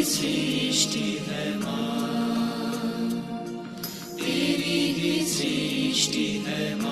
ही सृष्टि है माँ, तेरी ही सृष्टि है माँ।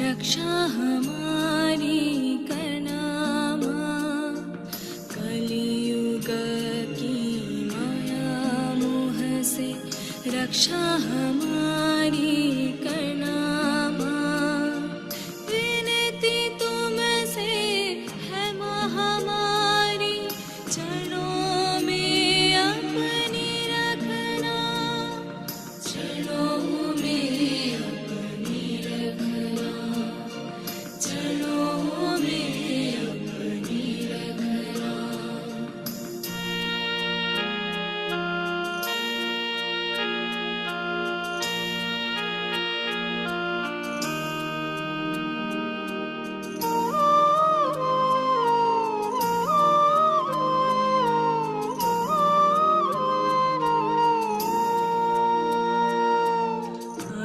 रक्षा हमारी करना माँ, कलियुग की माया मोह से रक्षा हमारी करना माँ। विनती तुमसे है माँ हमारी, चरणों में अपनी रखना, चरणों में अपनी रखना, चरणों में अपनी रखना।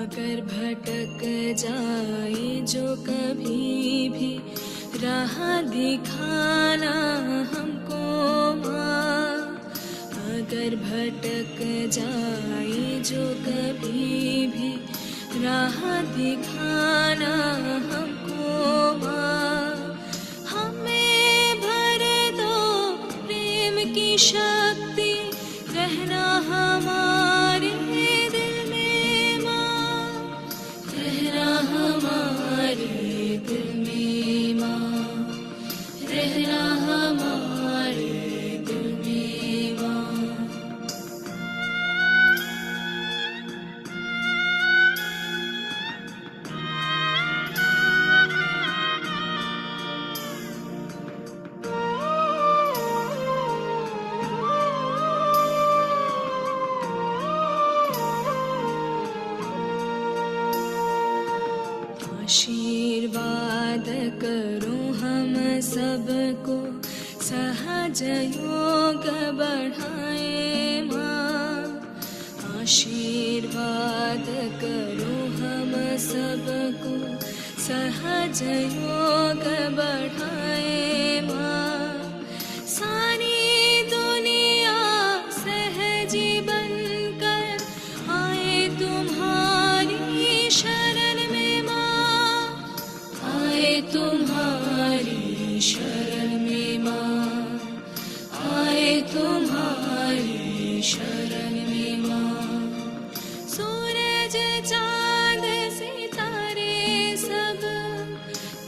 अगर भटक जाए जो कभी भी, राह दिखाना हमको माँ। अगर भटक जाए जो कभी भी, राह दिखाना हमको माँ। हमें भर दो प्रेम की शक्ति, रहना हमारे दिल में माँ, रहना हमारे दिल में माँ, रहना हमारे दिल में माँ। आशीर्वाद करो हम सबको, सहज योग बढ़ाए माँ। आशीर्वाद करो हम सबको, सहज योग बढ़ाए माँ। सारी दुनिया सहजी बनकर आए तुम्हारी शरण में माँ, आए तुम्हारी शरण में माँ, आए तुम्हारी शरण में माँ। सूरज चाँद सितारे सब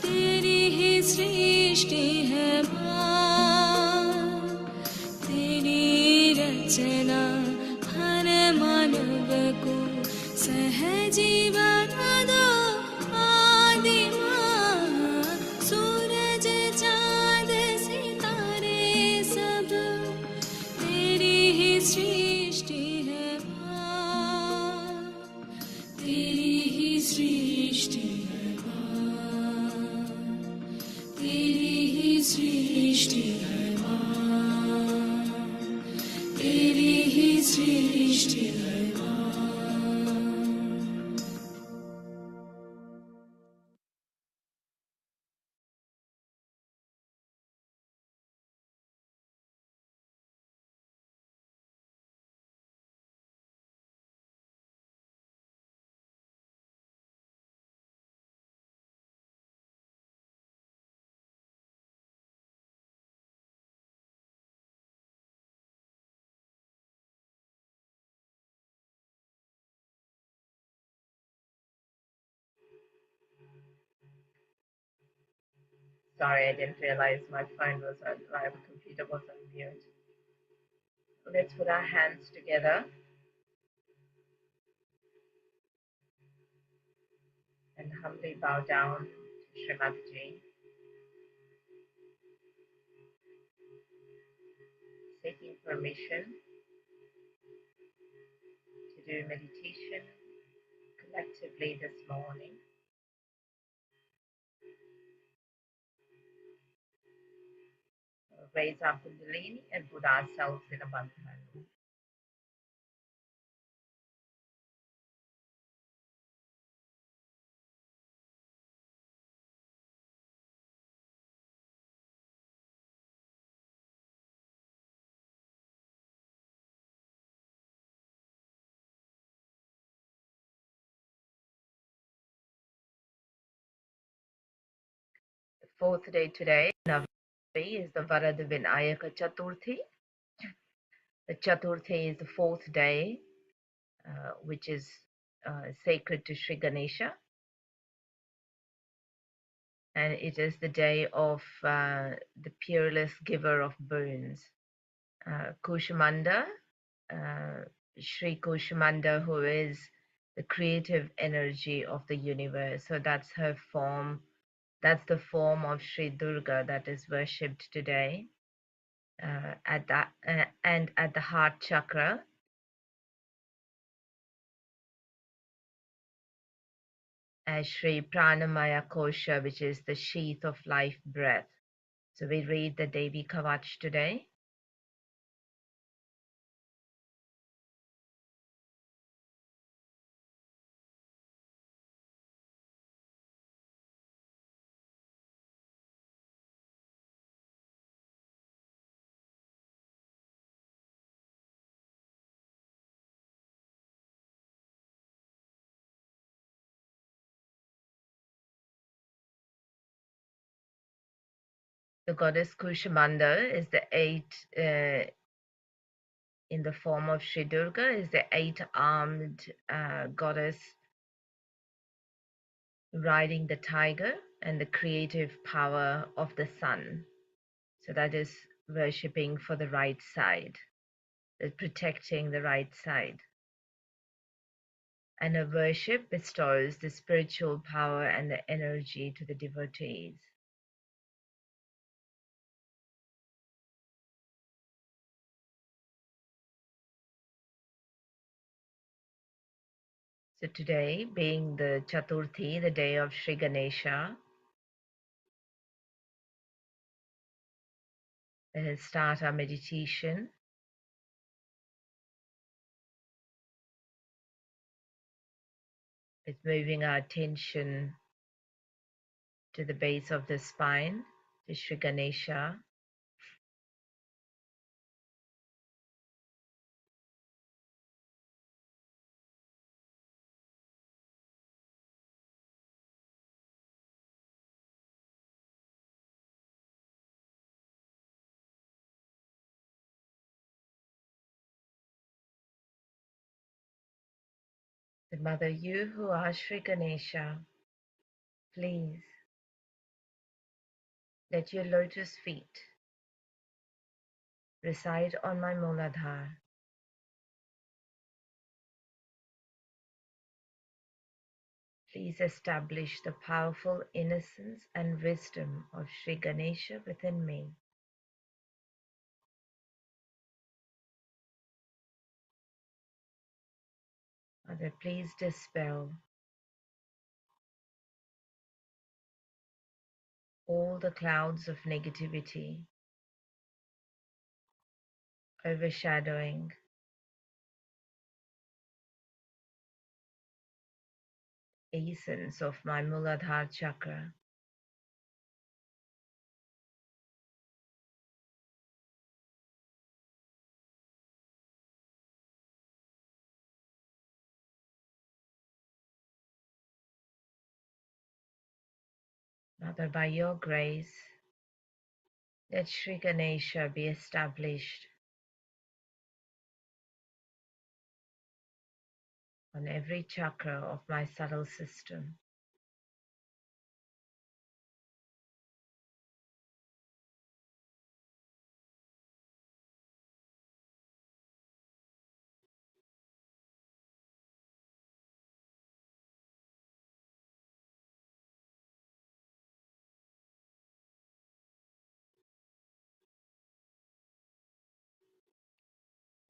तेरी ही सृष्टि है माँ, तेरी रचना हर मानव को सहजी बना दो आदि माँ। सूरज चाँद सितारे सब तेरी ही सृष्टि है माँ, तेरी ही सृष्टि है माँ, तेरी ही सृष्टि है माँ, तेरी ही सृष्टि है माँ। Sorry, I didn't realize my phone was on, my computer was on mute. Let's put our hands together and humbly bow down to Shri Mataji, seeking permission do meditation collectively this morning. Raise our Kundalini and put ourselves in a bandhan. The fourth day today, Navaratri, is the Varada Vinayaka Chaturthi. The Chaturthi is the fourth day, which is sacred to Sri Ganesha, and it is the day of the peerless giver of boons, Kushamanda, Shri Kushamanda, who is the creative energy of the universe. So that's her form. That's the form of Sri Durga that is worshipped today. And at the heart chakra, as Sri Pranamaya Kosha, which is the sheath of life breath. So we read the Devi Kavach today. The goddess Kushamanda is the in the form of Sri Durga, is the eight-armed goddess riding the tiger and the creative power of the sun. So that is worshipping for the right side, protecting the right side. And her worship bestows the spiritual power and the energy to the devotees. So today, being the Chaturthi, the day of Sri Ganesha, let us start our meditation. With moving our attention to the base of the spine, to Sri Ganesha. The Mother, you who are Sri Ganesha, please let your lotus feet reside on my Muladhara. Please establish the powerful innocence and wisdom of Sri Ganesha within me. Mother, please dispel all the clouds of negativity overshadowing the essence of my Muladhara chakra. Mother, by your grace, let Sri Ganesha be established on every chakra of my subtle system.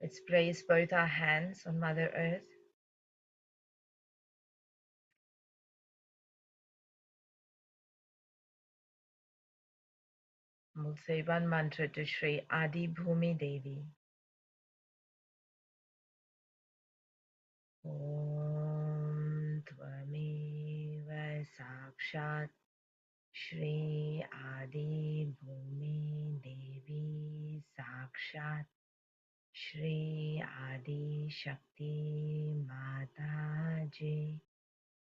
Let's place both our hands on Mother Earth. We'll say one mantra to Shri Adi Bhumi Devi. Om Tvameva Sakshat Shri Adi Bhumi Devi Sakshat Shri Adi Shakti Mataji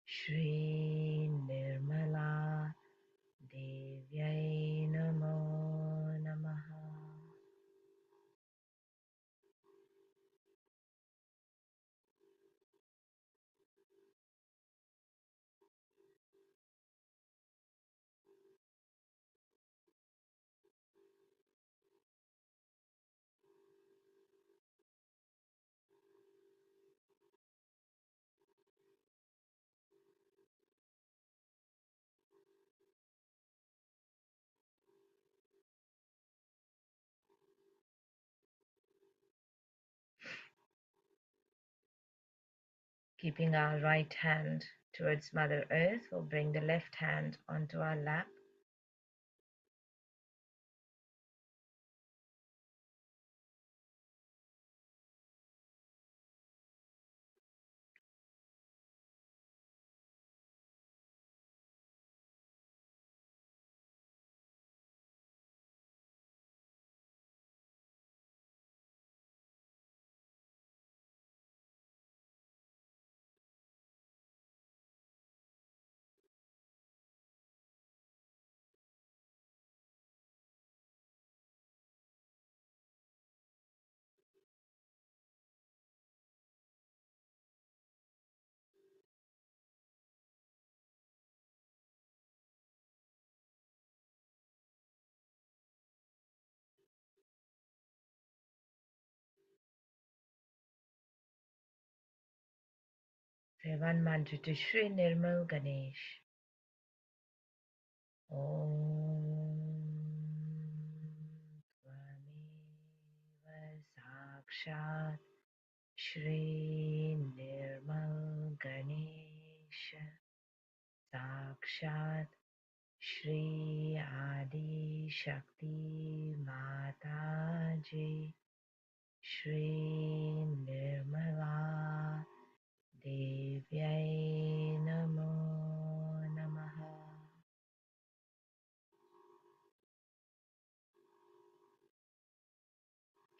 Shri Nirmala Devyai Namo Namaha. Keeping our right hand towards Mother Earth, we'll bring the left hand onto our lap. Say one mantra to Shri Nirmal Ganesh. Om Tvameva Sakshat Shri Nirmal Ganesh Sakshat Shri Adi Shakti Mataji Shri Nirmala Devyai Namo Namaha.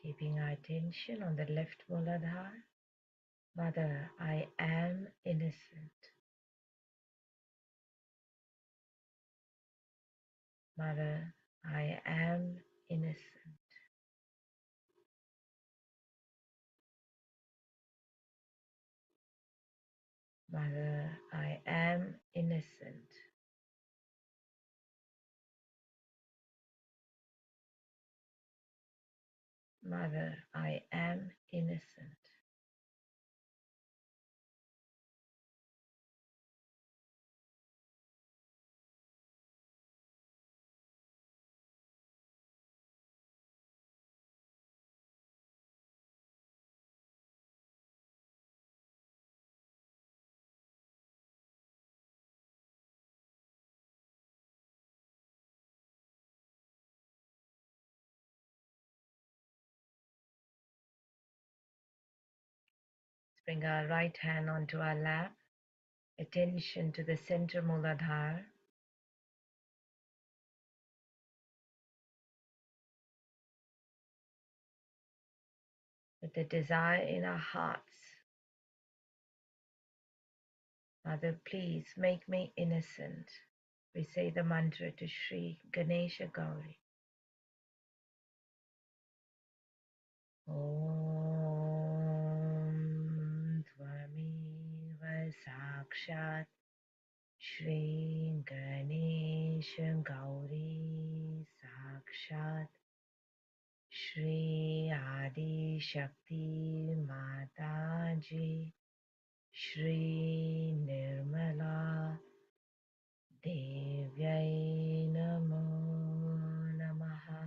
Keeping our attention on the left Muladhara. Mother, I am innocent. Mother, I am innocent. Mother, I am innocent. Mother, I am innocent. Let's bring our right hand onto our lap. Attention to the center Muladhara. With the desire in our hearts. Mother, please make me innocent. We say the mantra to Shri Ganesha Gauri. Om Tvameva Sakshat Shri Ganesha Gauri Sakshat Shri Adi Shakti Mataji Shri Nirmala Devyai Namo Namaha.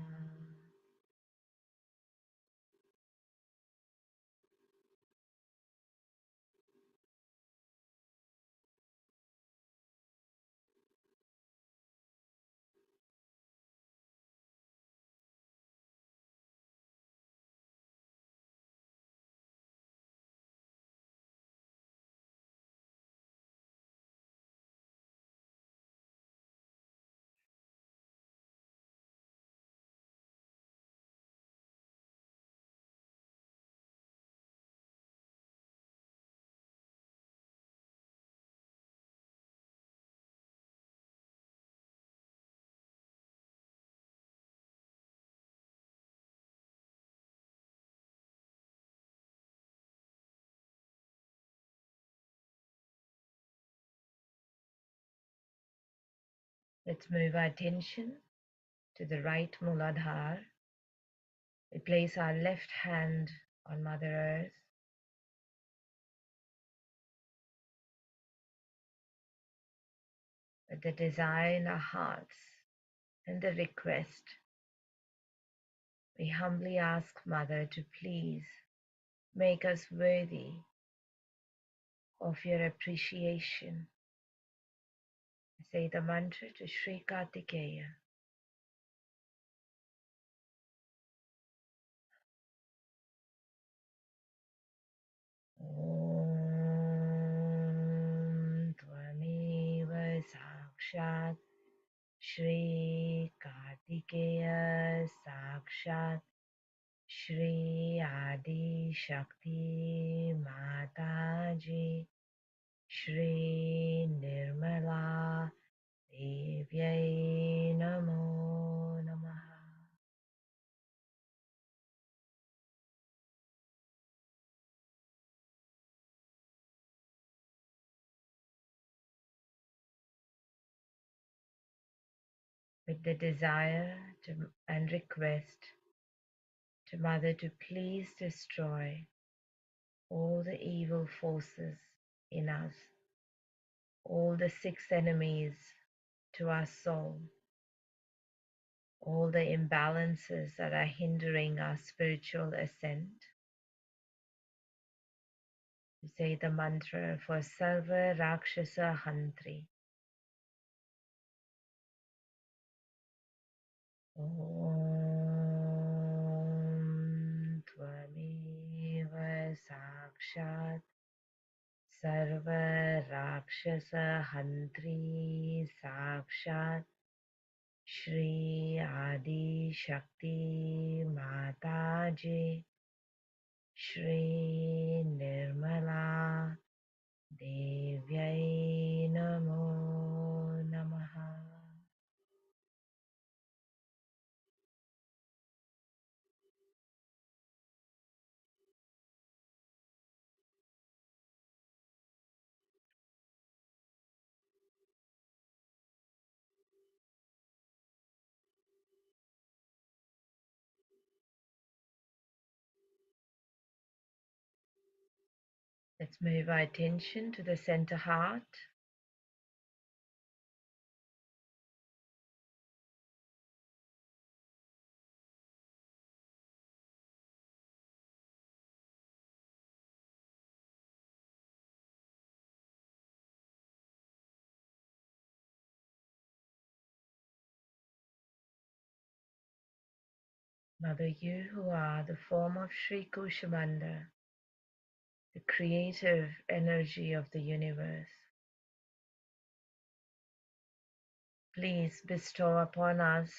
Let's move our attention to the right Muladhara. We place our left hand on Mother Earth. With the desire in our hearts and the request, we humbly ask Mother to please make us worthy of your appreciation. Say the mantra to Shri Kartikeya. Om Tvameva Sakshat Shri Kartikeya Sakshat Shri Adi Shakti Mataji Shri Nirmala Devyai Namo Namaha. With the desire and request to Mother to please destroy all the evil forces in us, all the six enemies to our soul, all the imbalances that are hindering our spiritual ascent. We say the mantra for Sarva Rakshasa Hantri. Om Tvameva Sakshat Sarva Rakshasa Hantri Sakshat Shri Adi Shakti Mataji Shri Nirmala Devyai Namo Namaha. Let's move our attention to the center heart. Mother, you who are the form of Sri Kushamanda, the creative energy of the universe, please bestow upon us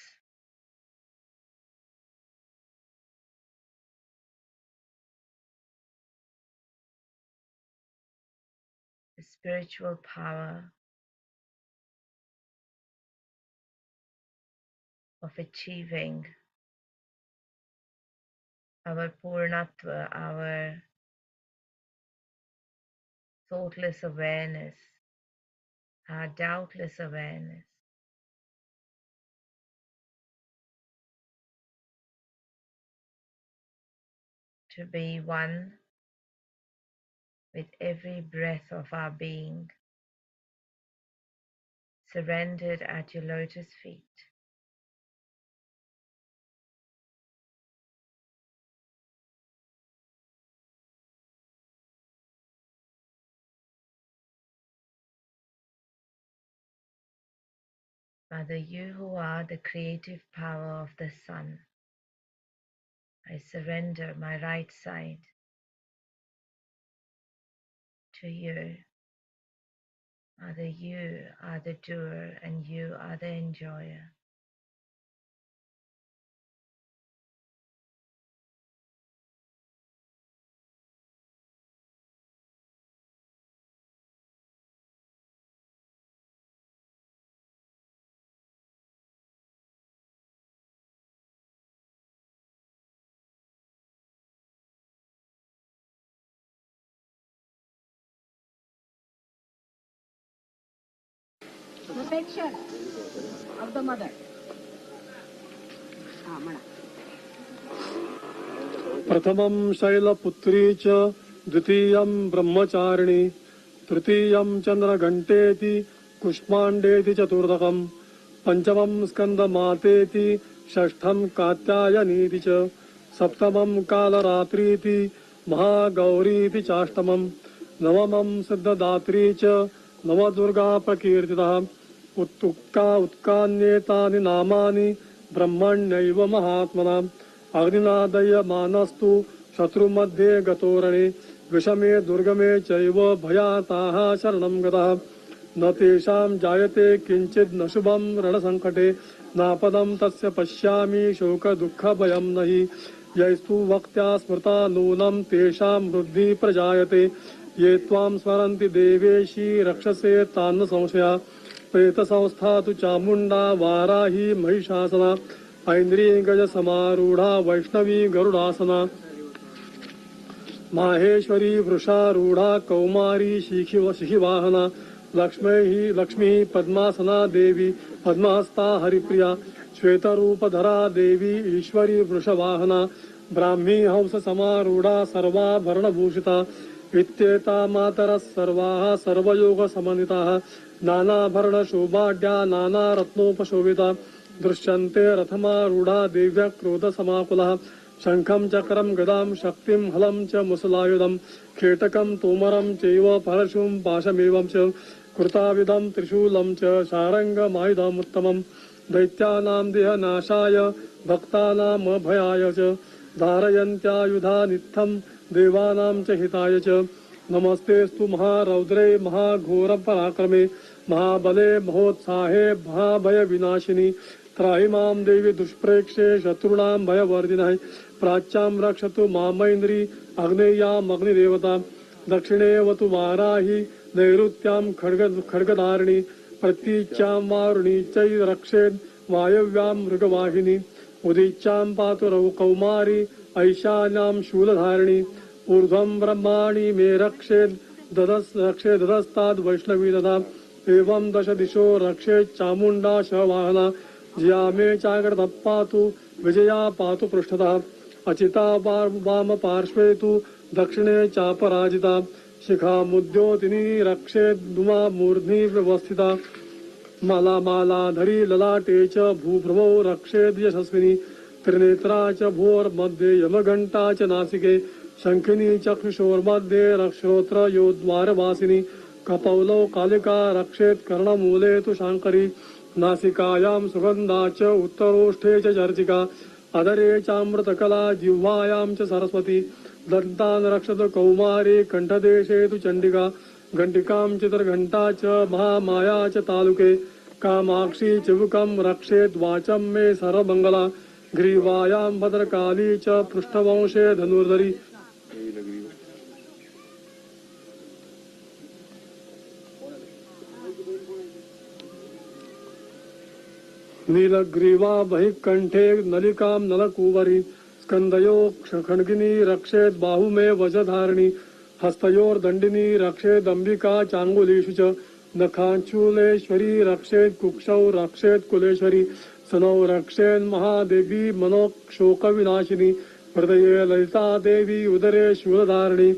the spiritual power of achieving our Purnatva, our thoughtless awareness, our doubtless awareness, to be one with every breath of our being, surrendered at your lotus feet. Mother, you who are the creative power of the sun, I surrender my right side to you. Mother, you are the doer and you are the enjoyer. affection of the mother. प्रथमं शैलपुत्री च द्वितीयं ब्रह्मचारिणी तृतीयं चंद्रघंटेति कुष्मांडेति चतुर्थकं पंचमं स्कंदमातेति षष्ठं कात्यायनीति च सप्तमं कालरात्रीति महागौरीति चाष्टमं नवमं सिद्धदात्री च नवदुर्गा प्रकीर्तितः उत्कान्येतानि नामानि ब्रह्मण्यैव महात्मना अग्निनादय मानस्तु शत्रुमध्ये गतोरणे विषमे दुर्गमे चैव भयाताः शरणं गतः न तेषां जायते किंचित् न शुभं रणसंकटे नापदं तस्य पश्यामि शोक दुःख भयं नहि यैस्तु वक्त्या स्मृता नूनं तेषां वृद्धि प्रजायते ये त्वां स्मरन्ति देवेशी रक्षसे तान्न संशया प्रेतसंस्था तु चामुण्डा वाराही महिषासना ऐन्द्रियगज समारूढ़ा वैष्णवी गरुडासना माहेश्वरी वृषारूढ़ा कौमारी शिखिवाहना लक्ष्मी पद्मासना देवी पद्महस्ता हरिप्रिया श्वेतरूपधरा देवी ईश्वरी वृषवाहना ब्राह्मी हंस समारूढ़ा सर्वाभरणभूषिता इत्येता मातरः सर्वाः सर्वयोग समन्विताः नानाभरणशोभाढ्या नानारत्नोपशोभिता दृश्यन्ते रथमारूढ़ा देव्या क्रोध समाकुलः शंखं चक्रं गदां शक्तिं हलं च मुसलायुधं खेटकं तोमरं चैव परशुं पाशमेवं च कृताविधं त्रिशूलं च शारङ्गमायुधमुत्तमं दैत्यानां देहनाशाय भक्तानामभयाय च धारयन्त्यायुधानित्थं देवानां च हिताय च नमस्तेस्तु महारौद्रे महाघोरपराक्रमे महाबले महोत्साहे महाभयविनाशिनी त्राहि मां देवी दुष्प्रेक्षे शत्रूणां भयवर्धिनः प्राच्यां रक्षतु मामैन्द्री अग्नेयामग्निदेवता दक्षिणेवतु वाराहि नैऋत्यां खड्गधारिणी प्रतीच्यां वारुणी चै रक्षेत् वायव्यां मृगवाहिनी उदीच्यां पातु कौमारी ऐशान्यां शूलधारिणी ऊर्ध्वं ब्रह्माणि मे रक्षेत् ददस्ताद् वैष्णवी ददा एवं दश दिशो रक्षेत् चामुण्डा शवाहना जिया मे चाग्रतः पातु विजया पातु पृष्ठतः अचिता वाम पार्श्वे तु दक्षिणे चापराजिता शिखामुद्योतिनी रक्षेद्दुमा मूर्ध्नि व्यवस्थिता मालाधरी ललाटे च भूभ्रमौ रक्षेद् यशस्विनी त्रिनेत्रा च भूर्मध्ये यमघण्टा च नासिके शंखिनी चक्षुषोर्मध्ये रक्षोत्र योद्वारवासिनी कपौलौ कालिका रक्षेत् कर्णमूले तु शाङ्करी नासिकायां सुगन्धा च उत्तरोष्ठे च चर्चिका अधरे चामृतकला जिह्वायां च सरस्वती दन्तान् रक्षतु कौमारी कण्ठदेशे तु चण्डिका घण्टिकां चित्रघण्टा च महामाया च तालुके कामाक्षी चिबुकं रक्षेत् वाचं मे सर्वमङ्गला ग्रीवायां भद्रकाली च पृष्ठवंशे धनुर्धरी नीलग्रीवा बहिकण्ठे नलिकां नलकूवरी स्कन्दयो खड्गिनी रक्षेत् बाहुमे वजधारिणी हस्तयोर्दण्डिनी रक्षेदम्बिका चाङ्गुलीषु च नखाञ्चूलेश्वरी रक्षेत् कुक्षौ रक्षेत् कुलेश्वरी सनौ रक्षेन् महादेवी मनोक्षोकविनाशिनी हृदये ललिता देवी उदरे शूलधारिणी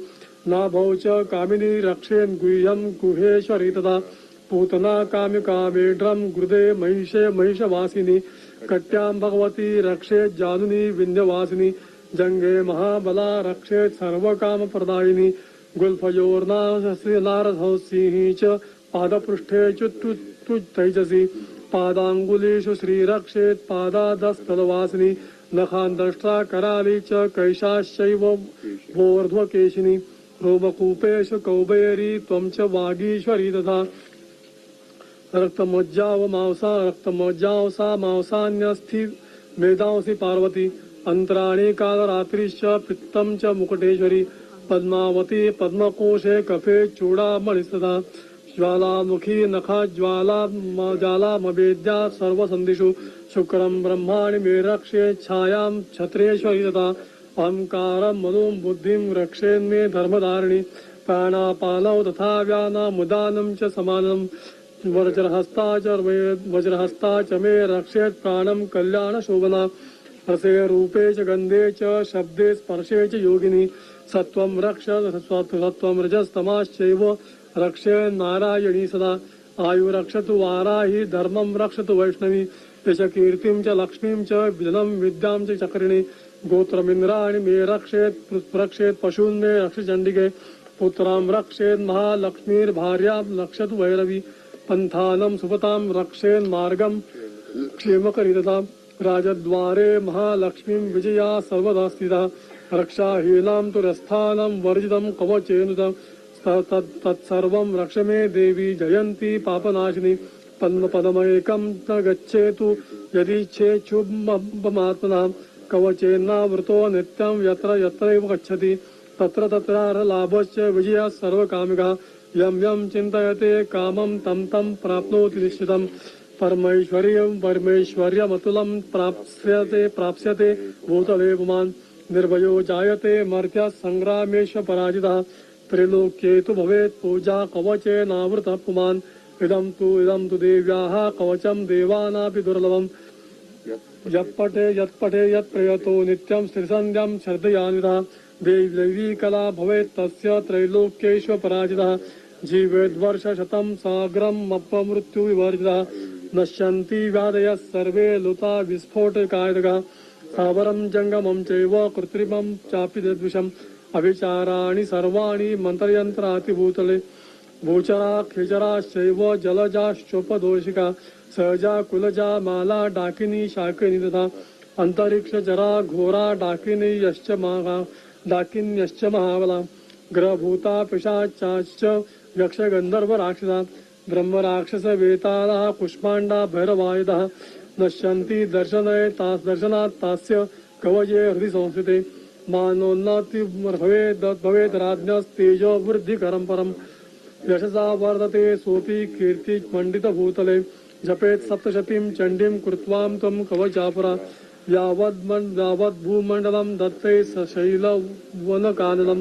नाभौ च कामिनी रक्षेन् गुह्यं गुहेश्वरी तथा पूतना कामिका वेड्रं गुरुदे महिषे महिषवासिनी कट्यां भगवती रक्षेत् जानुनी विन्ध्यवासिनी जंगे महाबला रक्षेत् सर्वकामप्रदायिनी गुल्फयोर्नारसिंही च पादपृष्ठे च तैजसी पादाङ्गुलीषु श्रीरक्षेत् पादादस्थलवासिनी नखान्दष्ट्रा कराली च कैशाश्चैव वोर्ध्वकेशिनी रोमकूपेषु कौबेरी त्वं च वागीश्वरी तथा रक्तमज्जावसा मांसान्यस्थि मेधांसि पार्वती अंतराणि कालरात्रिश्च पित्तं च मुकुटेश्वरी पद्मावती पद्मकोशे कफे चूडामणिस्तथा ज्वालामुखी नखा ज्वालामवेद्या सर्वसन्धिषु शुक्रं ब्रह्माणि मे रक्षे छायां छत्रेश्वरी तथा अहंकारं मनो बुद्धिं रक्षेन्मे धर्मधारिणी प्राणापानौ तथा व्यानामुदानं च समानं वज्रहस्ता च मे रक्षेत् प्राणं कल्याण शोभना रसे रूपे च गंधे च शब्दे स्पर्शे च योगिनी सत्वं रक्ष सत्वं रजस्तमाश्चैव रक्षे नारायणी सदा आयु रक्षतु वाराहि धर्मं रक्षतु वैष्णवी यश कीर्तिं च लक्ष्मीं च विधनं विद्यां च चक्रिणी गोत्रमिन्द्राणि मे रक्षेत् पशून् मे रक्ष चण्डिके पुत्रां रक्षेत् महालक्ष्मीर्भार्यां रक्षतु भैरवी पंथानं सुपतां रक्षेन् मार्गं क्षेमकरिदतां राजद्वारे महालक्ष्मीं विजया सर्वदा स्थिता रक्षाहीनां तु रस्थानं वर्जितं कवचेनुतं तत्सर्वं रक्ष मे देवी जयन्ती पापनाशिनी पद्मपदमेकं न गच्छेतु यदीच्छेच्छुभमात्मनां कवचेन्नावृतो नित्यं यत्र यत्रैव गच्छति तत्र तत्र लाभश्च विजयः सर्वकामिकः यं यं चिन्तयते कामं तं तं प्राप्नोति निश्चितं परमैश्वर्यमतुलं प्राप्स्यते भूतले पुमान् निर्भयो जायते मर्त्यः संग्रामेश पराजितः त्रिलोक्ये तु भवेत् पूजा कवचेनावृतः पुमान् इदं तु देव्याः कवचं देवानापि दुर्लभम् यत्पठे यत्प्रयतो नित्यं श्रीसन्ध्यां श्रद्धयान्वितः देवी कला भवेत् तस्य त्रैलोक्येष्व पराजितः जीवेद्वर्षशतं साग्रम् अपमृत्युविवर्जितः नश्यन्ति व्याधयः सर्वे लुता विस्फोटकायदकः स्थावरं जङ्गमं चैव कृत्रिमं चापि दद्विषम् अभिचाराणि सर्वाणि मन्त्रयन्त्रातिभूतले भूचरा खेचराश्चैव जलजाश्चोपदोषिका सहजा कुलजा माला डाकिनी शाकिनी तथा अंतरिक्षजरा घोरा डाकिन्यश्च महाबला ग्रहभूता पिशाचाश्च यक्षगन्धर्व राक्षसा ब्रह्मराक्षस वेतालः कुष्माण्डा भैरवायुधः नश्यन्ति दर्शनात् तास्य कवचे हृदि संस्थिते मानोन्नति भवेत् राज्ञस्तेजो वृद्धिकरं परम् यशसा वर्धते सोऽपि कीर्तिमण्डितभूतले जपेत् सप्तशतीं चण्डीं कृत्वां त्वं कवचापुरा यावद्भूमण्डलं दत्ते सशैलवनकाननं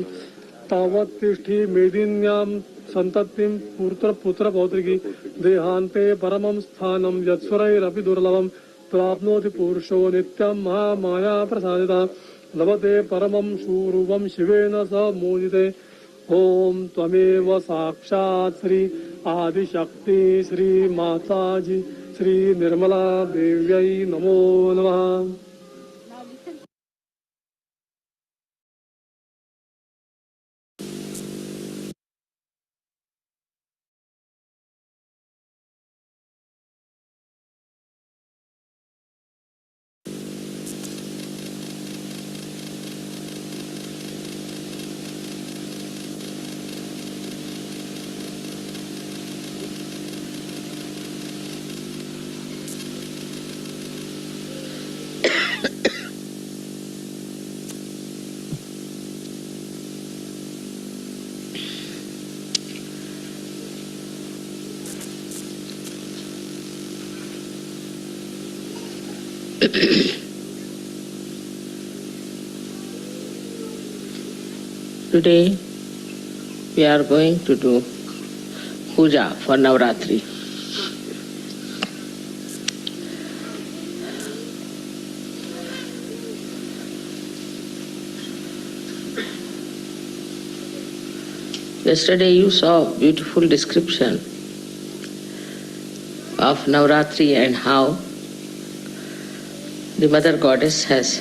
तावत् तिष्ठि मेदिन्यां सन्ततिं पुत्रपौत्रिकी देहान्ते परमं स्थानं यत्स्वरैरपि दुर्लभं प्राप्नोति पुरुषो नित्यं महामाया प्रसादितः लभते परमं स्वरूपं शिवेन स मोदिते ओम त्वमेव साक्षात् श्री आदिशक्ति श्री माताजी श्री निर्मला देव्यै नमो नमः। Today we are going to do puja for Navaratri. Yesterday you saw a beautiful description of Navaratri and how the Mother Goddess has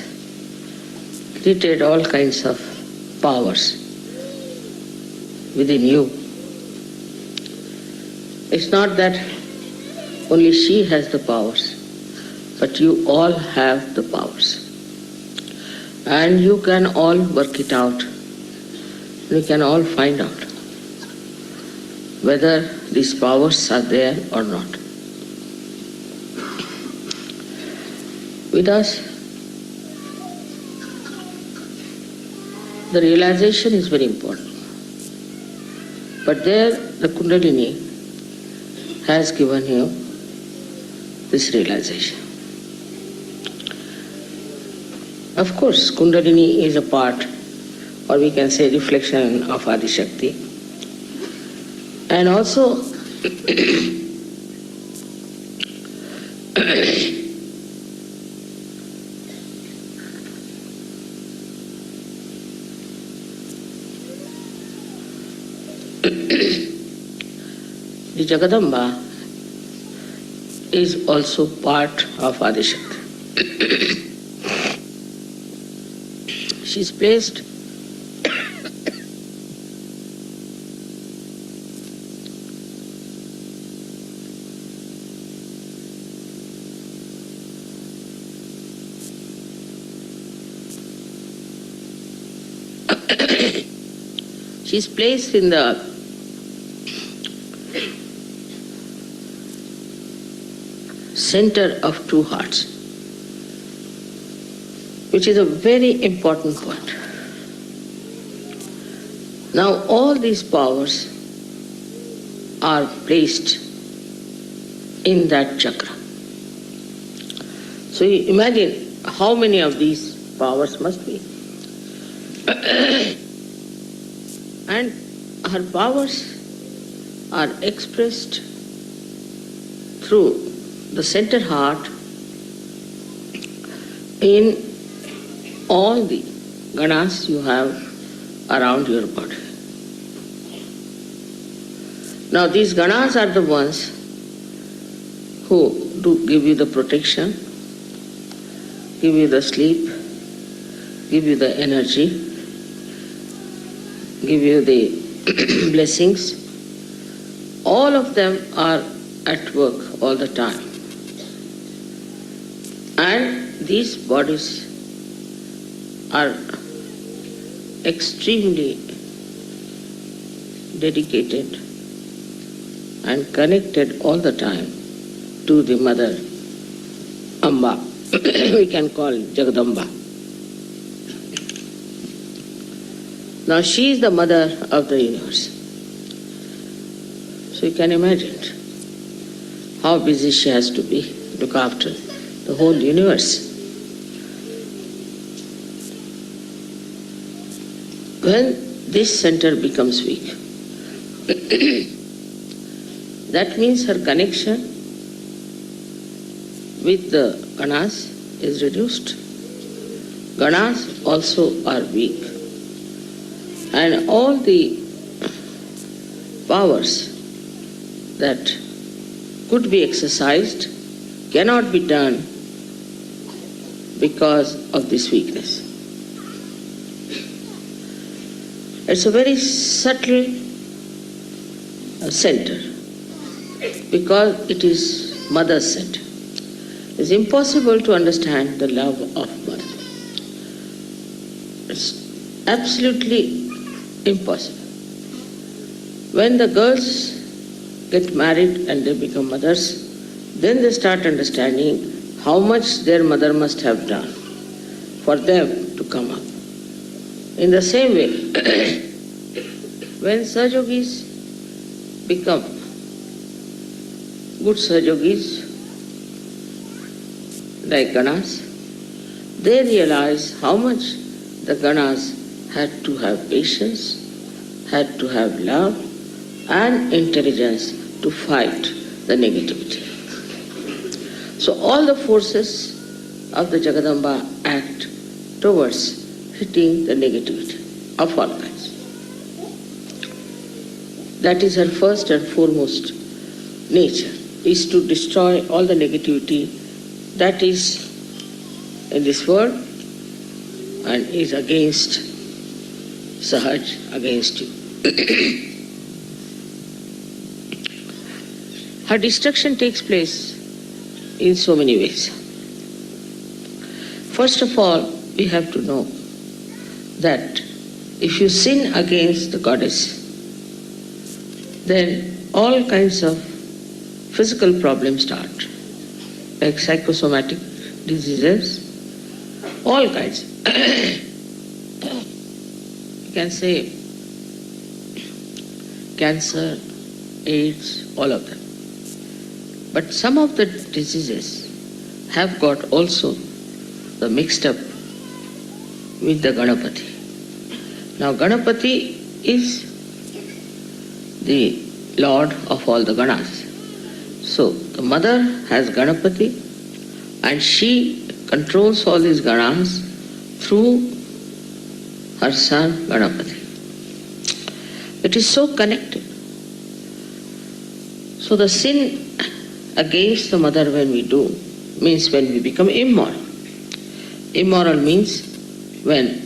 created all kinds of powers within you. It's not that only she has the powers, but you all have the powers. And you can all work it out. You can all find out whether these powers are there or not. With us, the realization is very important. But there, the Kundalini has given you this realization. Of course, Kundalini is a part, or we can say reflection of Adi Shakti. And also, The Jagadamba is also part of Adishakti. She is placed in the center of two hearts, which is a very important point. Now all these powers are placed in that chakra. So you imagine how many of these powers must be. And her powers are expressed through the center heart in all the ganas you have around your body. Now these ganas are the ones who do give you the protection, give you the sleep, give you the energy, give you the blessings. All of them are at work all the time. And these bodies are extremely dedicated and connected all the time to the Mother Amba. We can call Jagadamba. Now she is the mother of the universe. So you can imagine how busy she has to be, look after the whole universe. When this center becomes weak, that means her connection with the ganas is reduced. Ganas also are weak. And all the powers that could be exercised cannot be done because of this weakness. It's a very subtle center because it is Mother's center. It's impossible to understand the love of Mother. It's absolutely impossible. When the girls get married and they become mothers, then they start understanding how much their mother must have done for them to come up. In the same way, when Sahajogis become good Sahajogis, like Ganas, they realize how much the Ganas had to have patience, had to have love and intelligence to fight the negativity. So all the forces of the Jagadamba act towards hitting the negativity of all kinds. That is her first and foremost nature, is to destroy all the negativity that is in this world and is against Sahaj, against you. Her destruction takes place in so many ways. First of all, we have to know that if you sin against the goddess, then all kinds of physical problems start, like psychosomatic diseases, all kinds. You can say cancer, AIDS, all of them. But some of the diseases have got also the mixed up with the Ganapati. Now Ganapati is the Lord of all the Ganas. So the mother has Ganapati and she controls all these ganas through her son Ganapati. It is so connected. So the sin against the mother when we do means when we become immoral. Immoral means when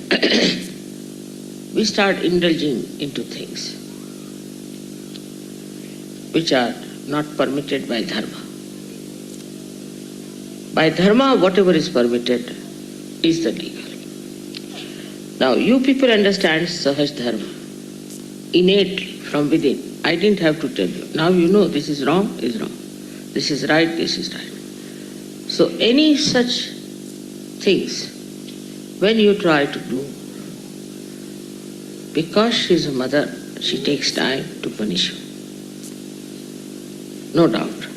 we start indulging into things which are not permitted by dharma. By dharma, whatever is permitted is the legal. Now, you people understand Sahaj Dharma innately from within. I didn't have to tell you. Now you know this is wrong, is wrong. This is right, this is right. So any such things, when you try to do, because she is a mother, she takes time to punish you. No doubt.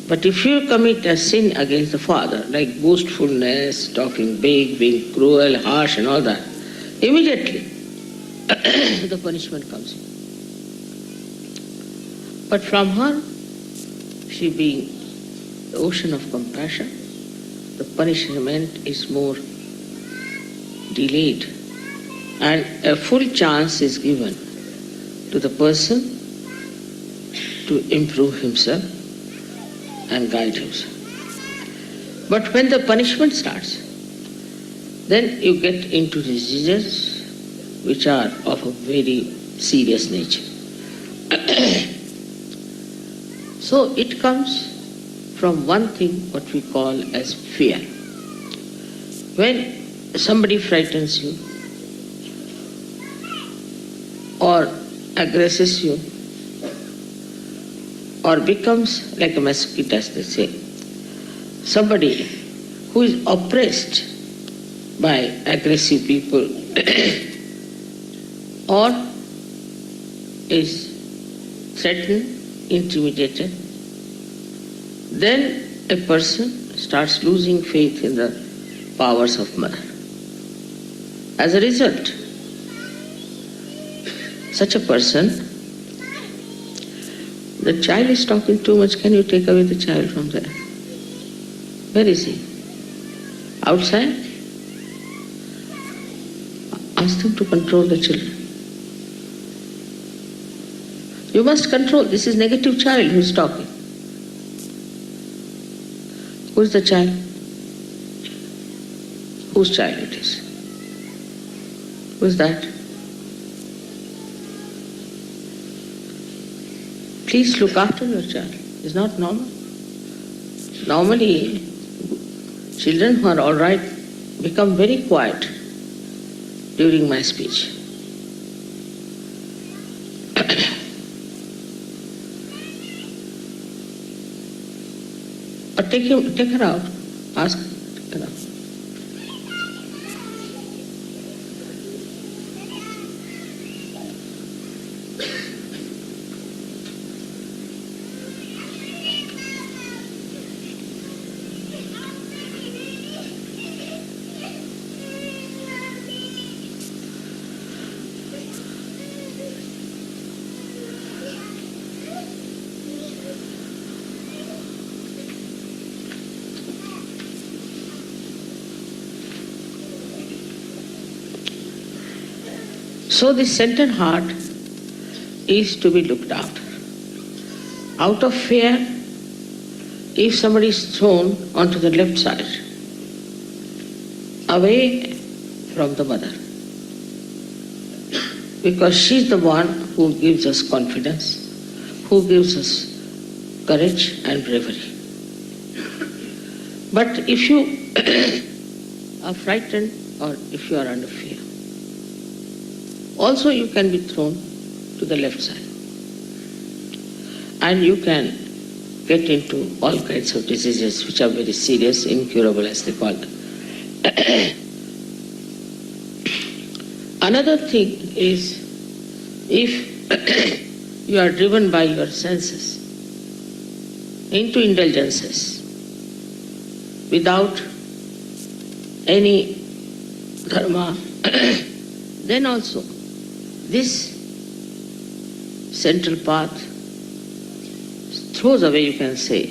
But if you commit a sin against the father, like boastfulness, talking big, being cruel, harsh and all that, immediately the punishment comes in. But from her, she being the ocean of compassion, the punishment is more delayed and a full chance is given to the person to improve himself and guide himself. But when the punishment starts, then you get into diseases which are of a very serious nature. So it comes from one thing what we call as fear. When somebody frightens you or aggresses you or becomes like a mosquito, as they say, somebody who is oppressed by aggressive people or is threatened, intimidated, then a person starts losing faith in the powers of mother. As a result, such a person, the child is talking too much, can you take away the child from there? Where is he? Outside? Ask them to control the children. You must control. This is negative child who is talking. Who is the child? Whose child it is? Who is that? Please look after your child. It's not normal. Normally, children who are all right become very quiet during my speech. Or take her out. Ask her, take her out. So this centered heart is to be looked after. Out of fear, if somebody is thrown onto the left side, away from the mother, because she is the one who gives us confidence, who gives us courage and bravery. But if you are frightened or if you are under fear, also you can be thrown to the left side. And you can get into all kinds of diseases which are very serious, incurable as they call them. Another thing is, if you are driven by your senses into indulgences without any dharma, then also this central path throws away, you can say,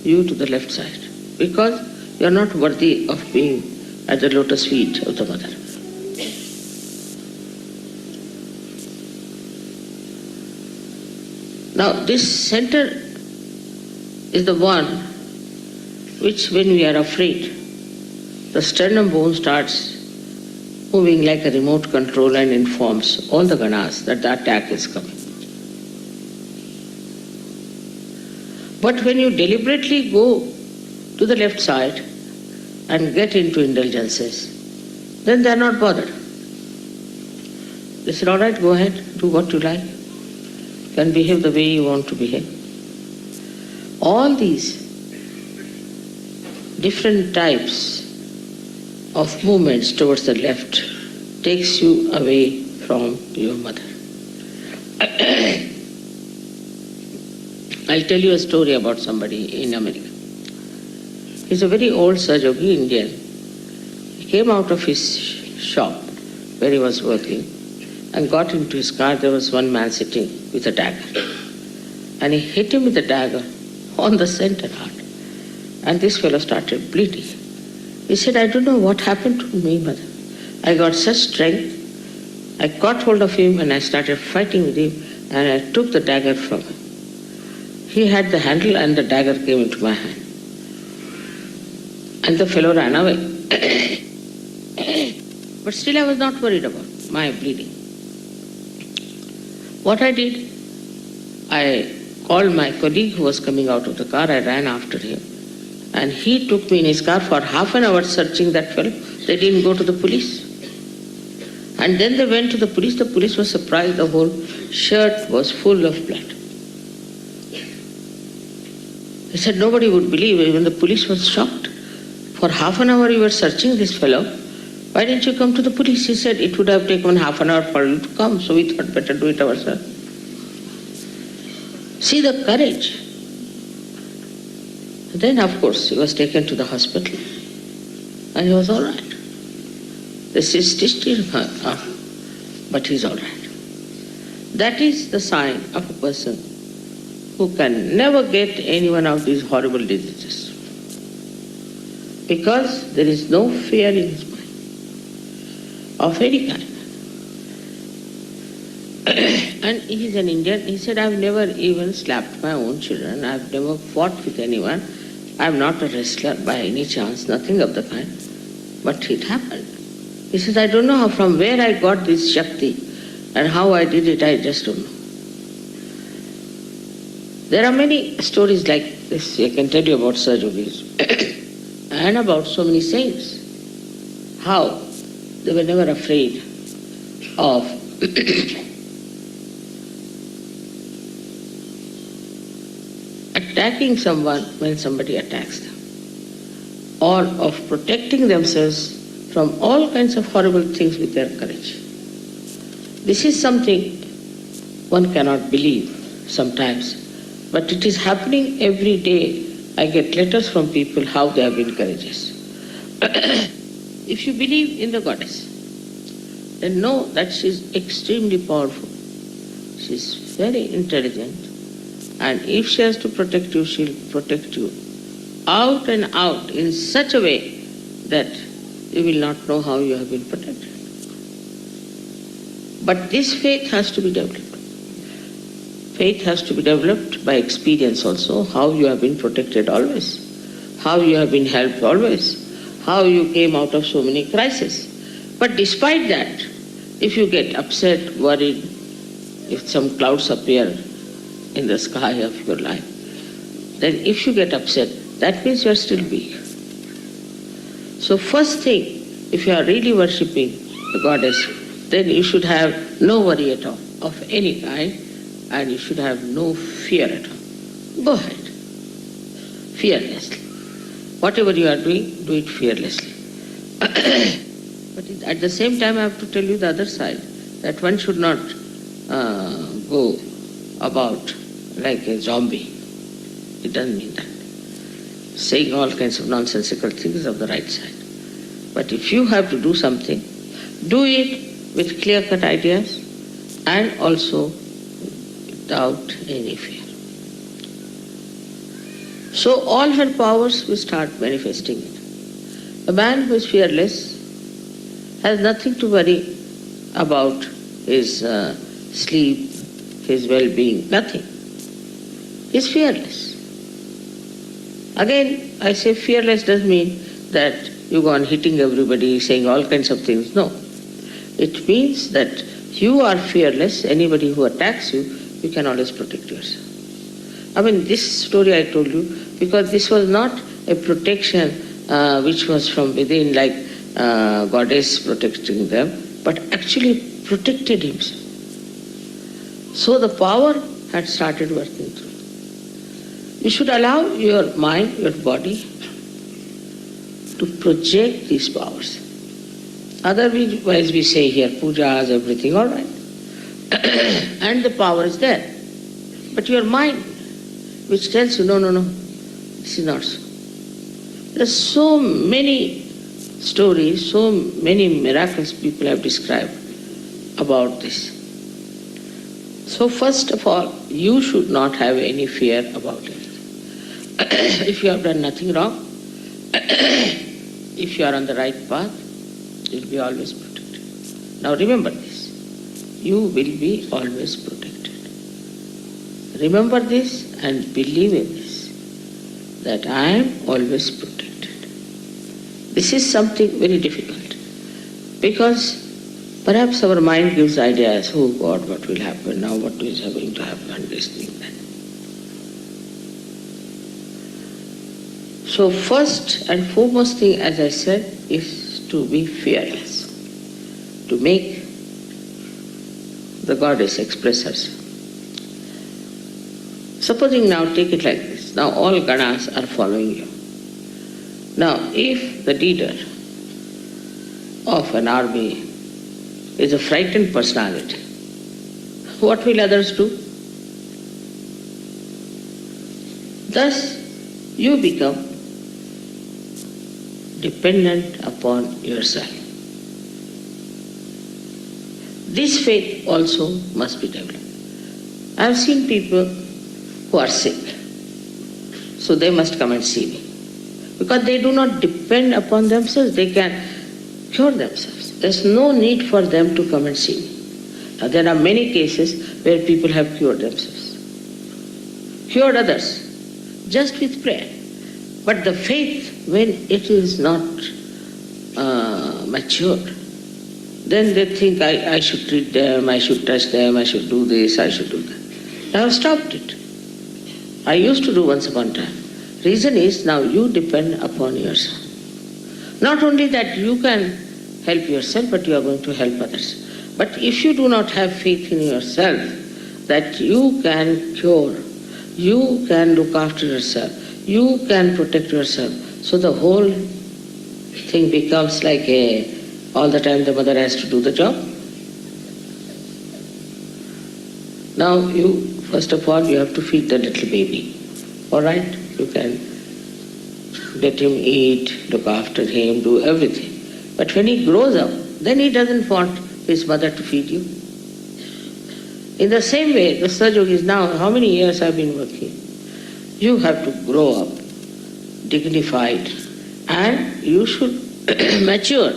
you to the left side, because you are not worthy of being at the lotus feet of the mother. Now this center is the one which, when we are afraid, the sternum bone starts moving like a remote control and informs all the ganas that the attack is coming. But when you deliberately go to the left side and get into indulgences, then they are not bothered. They said, all right, go ahead, do what you like. You can behave the way you want to behave. All these different types of movements towards the left takes you away from your mother. I'll tell you a story about somebody in America. He's a very old Sahaja Yogi Indian. He came out of his shop where he was working and got into his car. There was one man sitting with a dagger. And he hit him with a dagger on the center heart. And this fellow started bleeding. He said, I don't know what happened to me, mother. I got such strength. I caught hold of him and I started fighting with him and I took the dagger from him. He had the handle and the dagger came into my hand. And the fellow ran away. But still I was not worried about my bleeding. What I did, I called my colleague who was coming out of the car. I ran after him. And he took me in his car for half an hour searching that fellow. They didn't go to the police. And then they went to the police. The police was surprised. The whole shirt was full of blood. He said nobody would believe. Even the police was shocked. For half an hour you were searching this fellow. Why didn't you come to the police? He said it would have taken half an hour for you to come. So we thought better do it ourselves. See the courage. Then, of course, he was taken to the hospital and he was all right. They stitched him up, but he's all right. That is the sign of a person who can never get any one of these horrible diseases, because there is no fear in his mind of any kind. And he's an Indian. He said, I've never even slapped my own children. I've never fought with anyone. I'm not a wrestler by any chance, nothing of the kind. But it happened. He says, I don't know from where I got this Shakti and how I did it, I just don't know. There are many stories like this I can tell you about Sahaja Yogis and about so many saints, how they were never afraid of attacking someone when somebody attacks them, or of protecting themselves from all kinds of horrible things with their courage. This is something one cannot believe sometimes, but it is happening every day. I get letters from people how they have been courageous. If you believe in the goddess, then know that she is extremely powerful. She is very intelligent. And if she has to protect you, she'll protect you out and out in such a way that you will not know how you have been protected. But this faith has to be developed. Faith has to be developed by experience also, how you have been protected always, how you have been helped always, how you came out of so many crises. But despite that, if you get upset, worried, if some clouds appear in the sky of your life, then if you get upset, that means you are still weak. So first thing, if you are really worshipping the goddess, then you should have no worry at all of any kind, and you should have no fear at all. Go ahead, fearlessly. Whatever you are doing, do it fearlessly. But at the same time, I have to tell you the other side, that one should not go about like a zombie. It doesn't mean that. Saying all kinds of nonsensical things of the right side. But if you have to do something, do it with clear-cut ideas and also without any fear. So all her powers will start manifesting it. A man who is fearless has nothing to worry about his sleep, his well-being, nothing. He's fearless. Again, I say fearless doesn't mean that you go on hitting everybody, saying all kinds of things. No. It means that you are fearless. Anybody who attacks you, you can always protect yourself. I mean, this story I told you, because this was not a protection which was from within, like goddess protecting them, but actually protected himself. So the power had started working through. You should allow your mind, your body to project these powers. Otherwise we say here, pujas, everything, all right. And the power is there. But your mind, which tells you, no, this is not so. There are so many stories, so many miracles people have described about this. So first of all, you should not have any fear about it. If you have done nothing wrong, if you are on the right path, you will be always protected. Now remember this, you will be always protected. Remember this and believe in this, that I am always protected. This is something very difficult, because perhaps our mind gives ideas, oh God, what will happen now, what is going to happen, this thing, that. So first and foremost thing, as I said, is to be fearless, to make the goddess express herself. Supposing now, take it like this, now all ganas are following you. Now if the leader of an army is a frightened personality, what will others do? Thus you become dependent upon yourself. This faith also must be developed. I have seen people who are sick, so they must come and see me. Because they do not depend upon themselves, they can cure themselves. There's no need for them to come and see me. Now, there are many cases where people have cured themselves, cured others, just with prayer. But the faith, when it is not matured, then they think I should treat them, I should touch them, I should do this, I should do that. I have stopped it. I used to do once upon a time. Reason is, now you depend upon yourself. Not only that you can help yourself, but you are going to help others. But if you do not have faith in yourself, that you can cure, you can look after yourself, you can protect yourself, so the whole thing becomes like all the time the mother has to do the job. Now first of all, you have to feed the little baby. All right? You can let him eat, look after him, do everything. But when he grows up, then he doesn't want his mother to feed you. In the same way, the Sahaja Yogis now, how many years I've been working? You have to grow up, dignified, and you should mature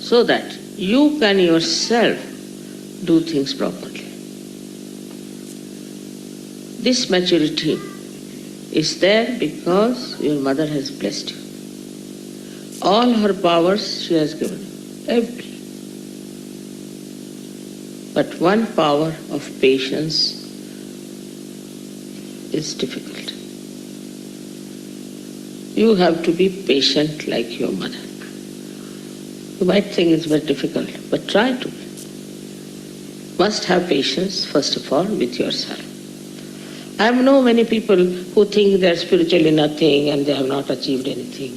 so that you can yourself do things properly. This maturity is there because your mother has blessed you. All her powers she has given you, every. But one power of patience is difficult. You have to be patient like your mother. You might think it's very difficult, but try to. Must have patience, first of all, with yourself. I know many people who think they are spiritually nothing and they have not achieved anything.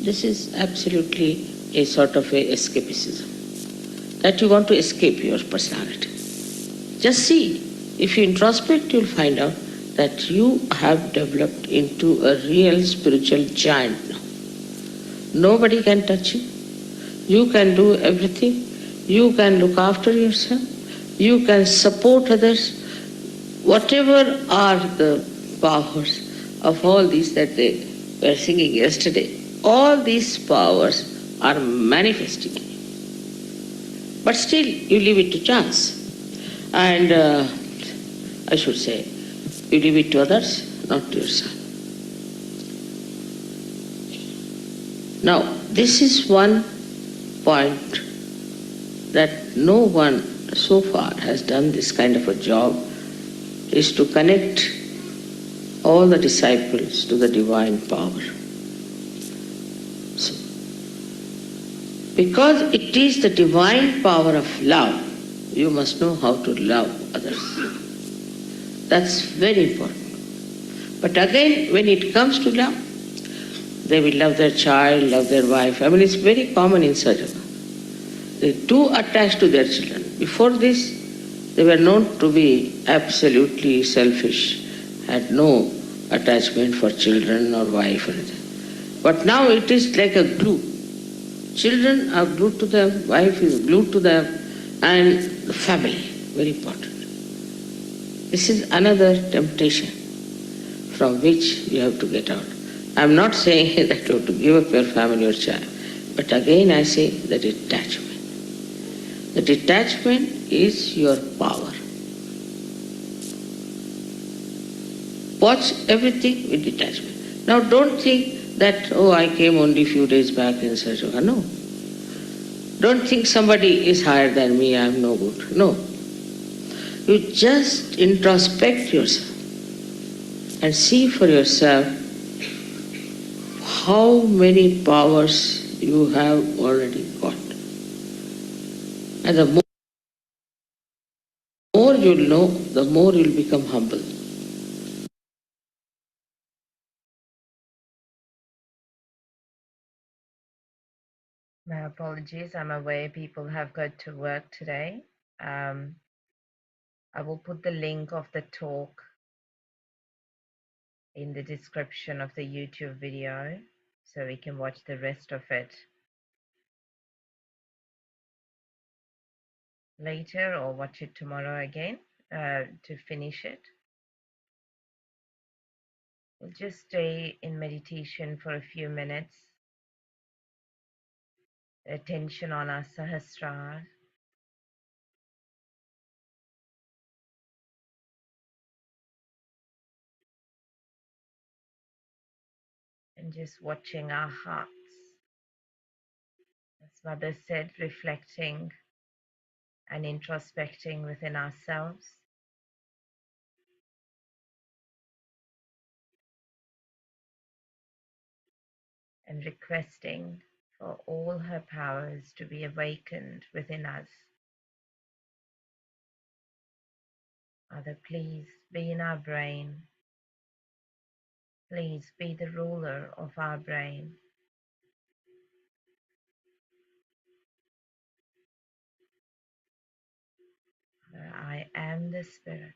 This is absolutely a sort of a escapism. That you want to escape your personality. Just see, if you introspect, you'll find out that you have developed into a real spiritual giant now. Nobody can touch you. You can do everything. You can look after yourself. You can support others. whatever are the powers of all these that they were singing yesterday, all these powers are manifesting. But still, you leave it to chance. And I should say, you leave it to others, not to yourself. Now, this is one point that no one so far has done this kind of a job, is to connect all the disciples to the divine power. So, because it is the divine power of love, you must know how to love others. That's very important. But again, when it comes to love, they will love their child, love their wife. I mean, it's very common in Sahaja. They're too attached to their children. Before this, they were known to be absolutely selfish, had no attachment for children or wife or anything. But now it is like a glue. Children are glued to them, wife is glued to them, and the family, very important. This is another temptation from which you have to get out. I'm not saying that you have to give up your family or child, but again I say the detachment. The detachment is your power. Watch everything with detachment. Now don't think that, oh, I came only a few days back in Sahaja Yoga. No. Don't think somebody is higher than me, I am no good. No. You just introspect yourself and see for yourself how many powers you have already got. And the more you'll know, the more you'll become humble. My apologies. I'm aware people have got to work today. I will put the link of the talk in the description of the YouTube video so we can watch the rest of it later or watch it tomorrow again to finish it. We'll just stay in meditation for a few minutes. Attention on our Sahasrara, and just watching our hearts. As Mother said, reflecting and introspecting within ourselves. And requesting for all her powers to be awakened within us. Mother, please be in our brain. Please be the ruler of our brain. I am the Spirit.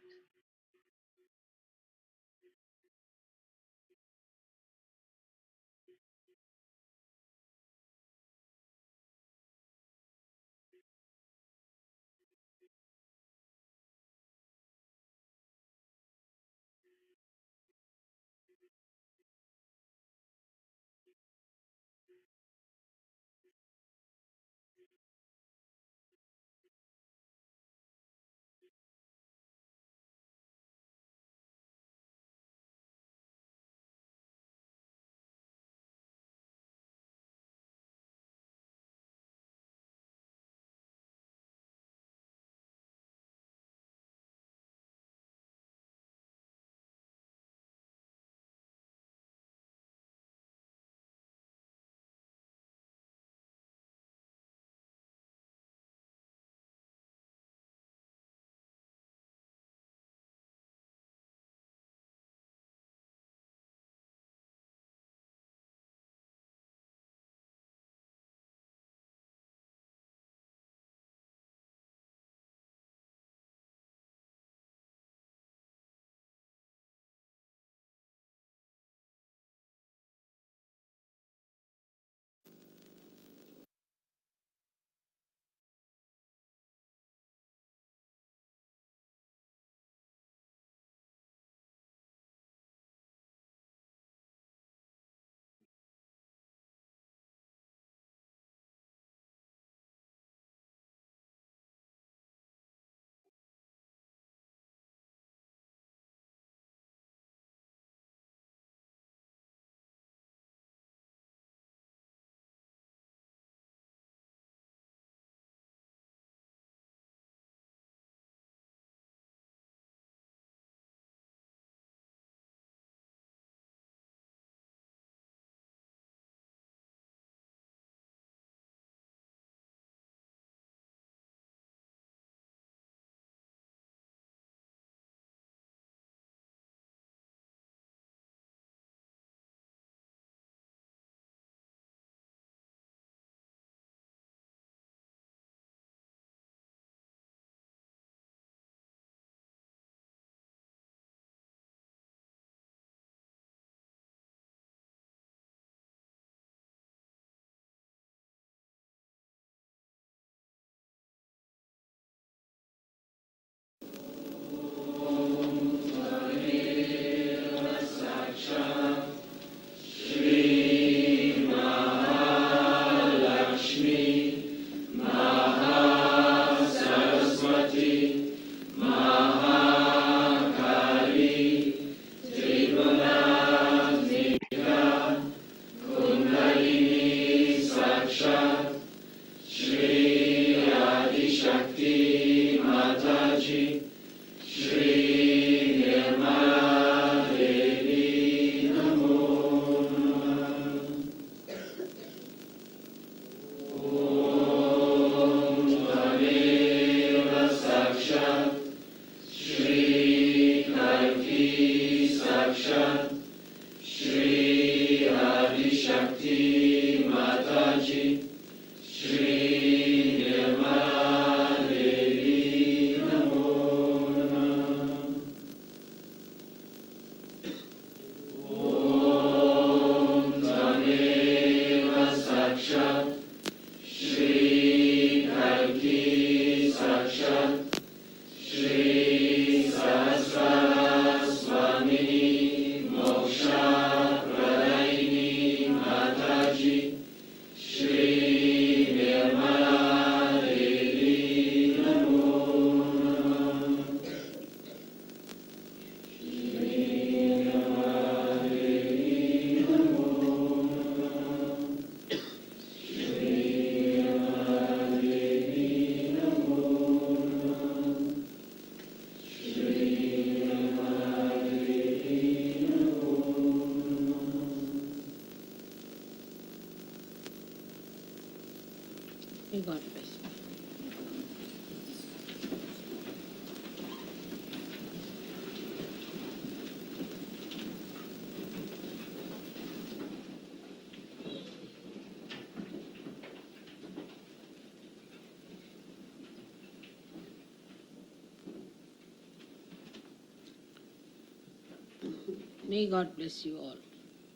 May God bless you all.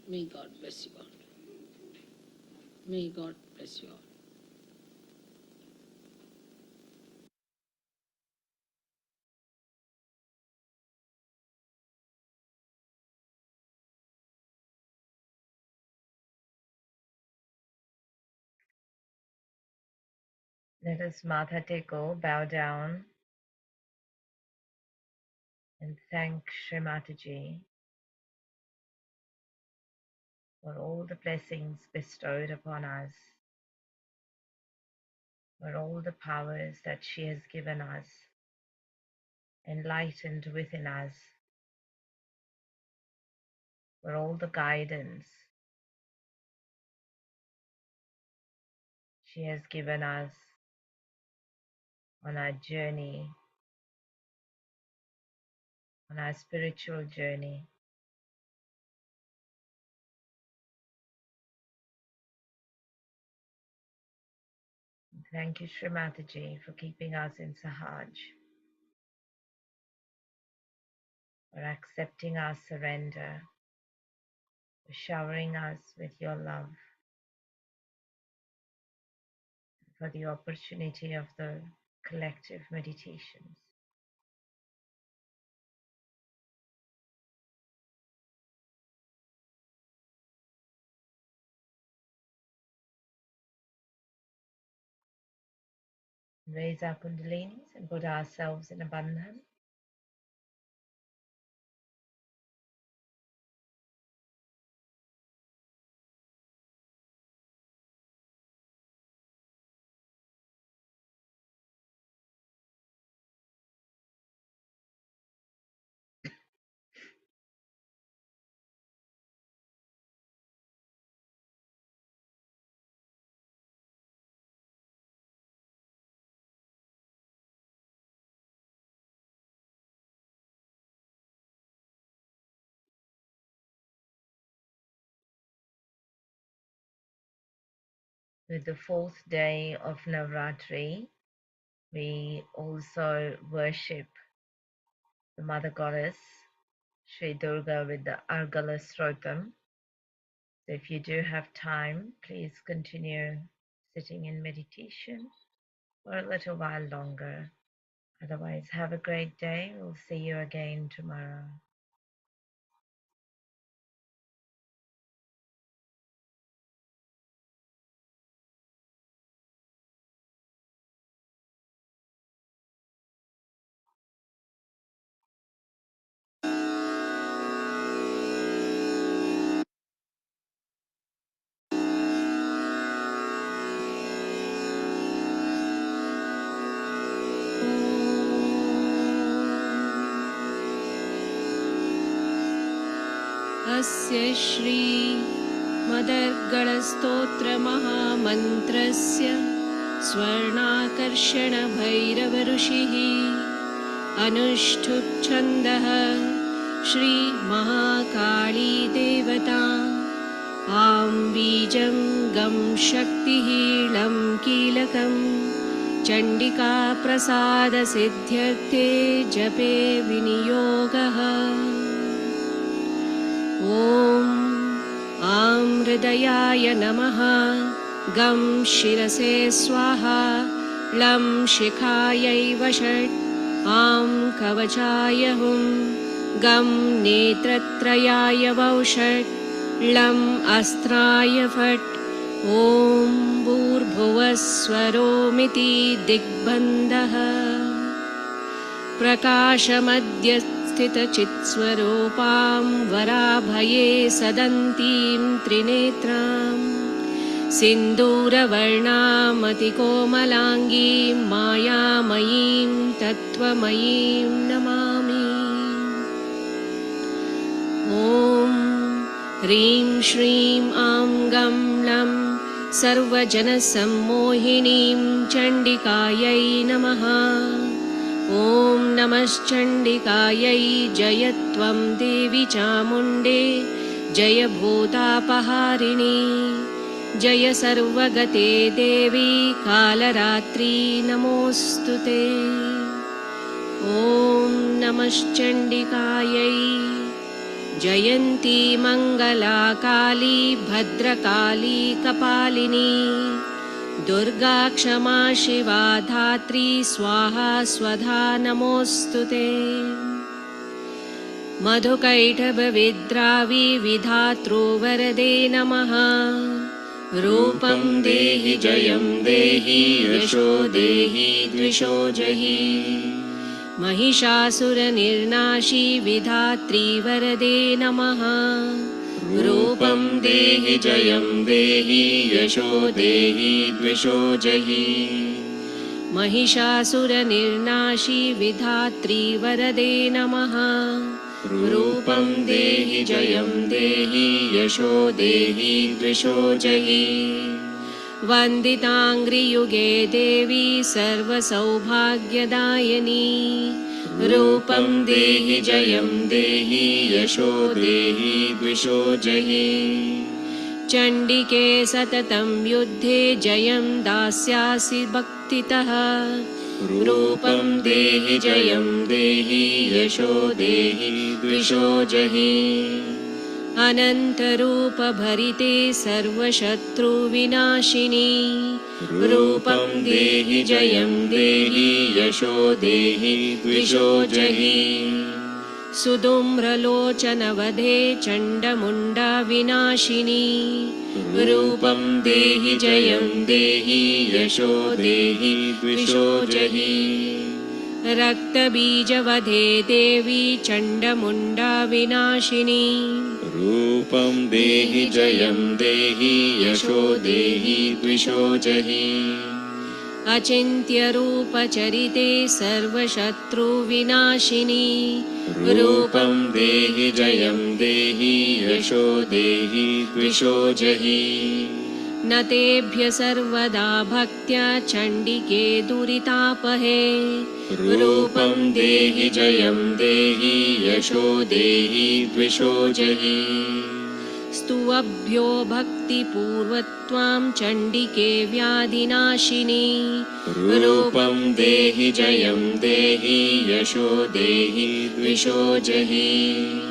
May God bless you all. May God bless you all. Let us Matha Teko, bow down and thank Shri Mataji for all the blessings bestowed upon us, for all the powers that she has given us, enlightened within us, for all the guidance she has given us on our journey, on our spiritual journey. Thank you, Shri Mataji, for keeping us in Sahaj, for accepting our surrender, for showering us with your love, for the opportunity of the collective meditations. Raise our Kundalinis and put ourselves in a bandhan. With the fourth day of Navaratri, we also worship the Mother Goddess, Shri Durga, with the Argala Srotam. So if you do have time, please continue sitting in meditation for a little while longer. Otherwise, have a great day. We'll see you again tomorrow. अस्य श्री मदर्गणस्तोत्रमहामन्त्रस्य स्वर्णाकर्षणभैरवऋषिः अनुष्ठुप्छन्दः श्रीमहाकाली देवता आं बीजं गं शक्तिः लं कीलकं चण्डिकाप्रसादसिद्ध्यर्थे जपे विनियोगः ॐ आं हृदयाय नमः गं शिरसे स्वाहा लं शिखायै वषट् आं कवचाय हुं गं नेत्रत्रयाय वौषट् लं अस्त्राय फट् ॐ भूर्भुवस्वरोमिति दिग्बन्धः प्रकाशमद्य स्थितचित्स्वरूपां वराभये सदन्तीं त्रिनेत्रां सिन्दूरवर्णामतिकोमलाङ्गीं मायामयीं तत्त्वमयीं नमामि ॐ ह्रीं श्रीं आं गं लं सर्वजनसम्मोहिनीं चण्डिकायै नमः ॐ नमश्चण्डिकायै जय त्वं देवी चामुण्डे जय भूतापहारिणी जय सर्वगते देवी कालरात्रि नमोऽस्तु ते ॐ नमश्चण्डिकायै जयन्ती मङ्गला काली भद्रकाली कपालिनी दुर्गा क्षमा शिवा धात्री स्वाहा स्वधा नमोऽस्तुते। मधुकैटभविद्रावी विधातृ वरदे नमः। रूपं देहि जयं देहि यशो देहि द्विषो जहि। महिषासुरनिर्नाशी विधात्री वरदे नमः। रूपं देहि जयं देहि यशो देहि द्विषो जहि। महिषासुरनिर्नाशी विधात्री वरदे नमः। रूपं देहि जयं देहि यशो देहि द्विषो जहि। वन्दिताङ्घ्रियुगे देवी सर्वसौभाग्यदायिनी। रूपं देहि जयं देहि यशो देहि द्विषो जहि। चण्डिके सततं युद्धे जयं दास्यासि भक्तितः। रूपं देहि जयं देहि यशो देहि द्विषो जहि। अनन्तरूपभरिते सर्वशत्रुविनाशिनी। रूपं देहि जयं देहि यशो देहि द्विषो जहि। सुधूम्रलोचनवधे चण्डमुण्डा विनाशिनी। रूपं देहि जयं देहि यशो देहि द्विषो जहि। रक्तबीजवधे देवी चण्डमुण्डा विनाशिनी। रूपं देहि जयं देहि यशो देहि द्विषो जहि। अचिन्त्यरूपचरिते सर्वशत्रुविनाशिनी। रूपं देहि जयं देहि यशो देहि द्विषो जहि। न तेभ्य सर्वदा भक्त्या चण्डिके दुरितापहे। रूपं देहि जयं देहि यशो देहि द्विषो जहि। स्तुवभ्यो भक्तिपूर्वत्वां चण्डिके व्याधिनाशिनी। रूपं देहि जयं देहि यशो देहि द्विषो जहि।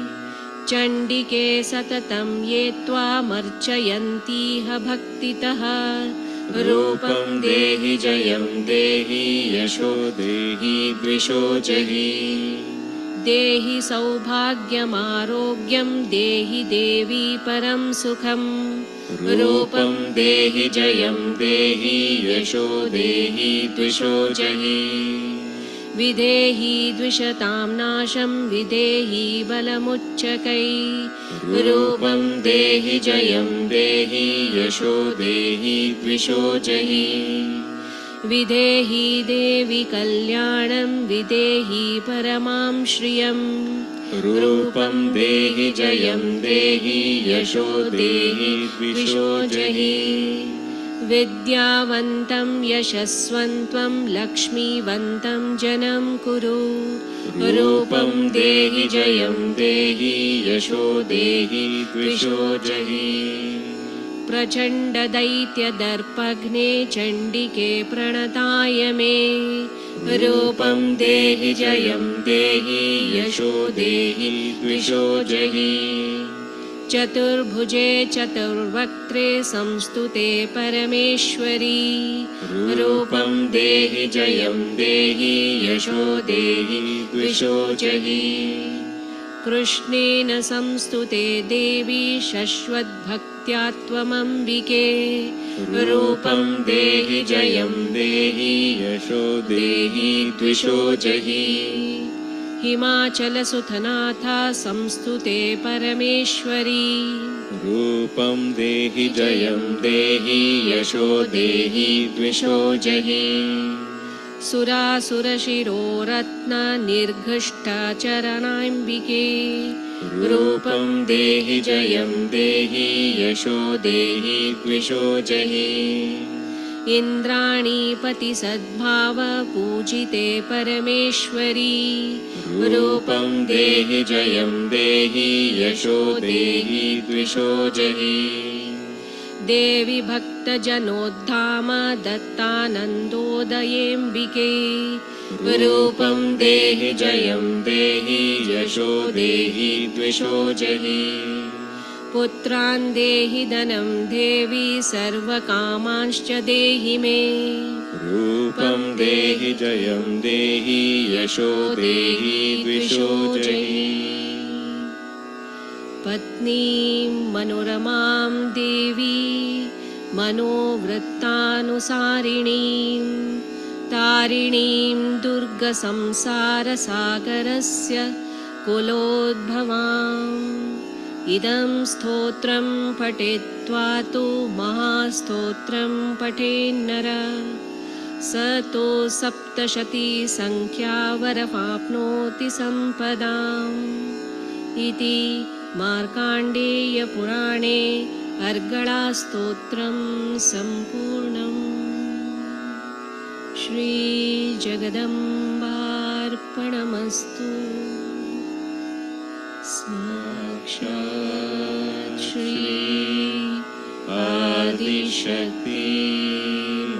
चण्डिके सततं ये त्वामर्चयन्तीह भक्तितः। रूपं देहि जयं देहि यशो देहि द्विषो जहि। देहि सौभाग्यमारोग्यं देहि देवी परं सुखं। रूपं देहि जयं देहि यशो देहि द्विषो जहि। विदेहि द्विषतां नाशं विदेहि बलमुच्चकै। रूपं देहि जयं देहि यशो देहि द्विषो जहि। विदेहि देवि कल्याणं विदेहि परमां श्रियं। रूपं देहि जयं देहि यशो देहि द्विषो जहि। विद्यावन्तं यशस्वन्तं लक्ष्मीवन्तं जनं कुरु। रूपं देहि जयं देहि यशो देहि द्विषो जहि। प्रचण्डदैत्यदर्पघ्ने चण्डिके प्रणताय मे। रूपं देहि जयं देहि यशो देहि द्विषो जहि। चतुर्भुजे चतुर्वक्त्रे संस्तुते परमेश्वरी। रूपं देहि जयं देहि यशो देहि द्विषो जहि। कृष्णेन संस्तुते देवी शश्वद्भक्त्या त्वमम्बिके। रूपं देहि जयं देहि यशो देहि द्विषो जहि। हिमाचलसुतनाथा संस्तुते परमेश्वरी। रूपं देहि जयं देहि यशो देहि द्विषो जहि। सुरासुरशिरोरत्न निर्घष्टचरणाम्बिके। रूपं देहि जयं देहि यशो देहि द्विषो जहि। इन्द्राणीपति सद्भाव पूजिते परमेश्वरी। रूपं देहि जयं देहि यशो देहि द्विषो जहि। देवि भक्तजनोद्धाम दत्तानन्दोदयेऽम्बिके रूपं देहि जयं देहि यशो देहि द्विषो जहि पुत्रान् देहि धनं देवि सर्वकामांश्च देहि मे रूपं देहि जयं देहि यशो देहि द्विषो जहि पत्नीं मनोरमां देवी मनोवृत्तानुसारिणीं तारिणीं दुर्गसंसारसागरस्य कुलोद्भवाम् इदं स्तोत्रं पठित्वा तु महास्तोत्रं पठेन्नर स तु सप्तशतीसङ्ख्यावरमाप्नोति सम्पदाम् इति मार्काण्डेयपुराणे अर्गळास्तोत्रं सम्पूर्णम् श्रीजगदम्बार्पणमस्तु साक्षात् श्री आदिशक्ति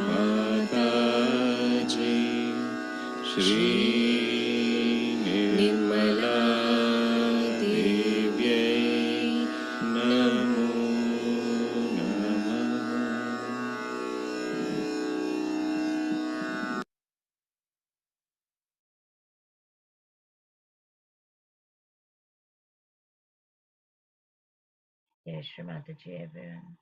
माताजी श्री निर्मला देव्यै नमो नमः। Yes, Shri Mataji, everyone.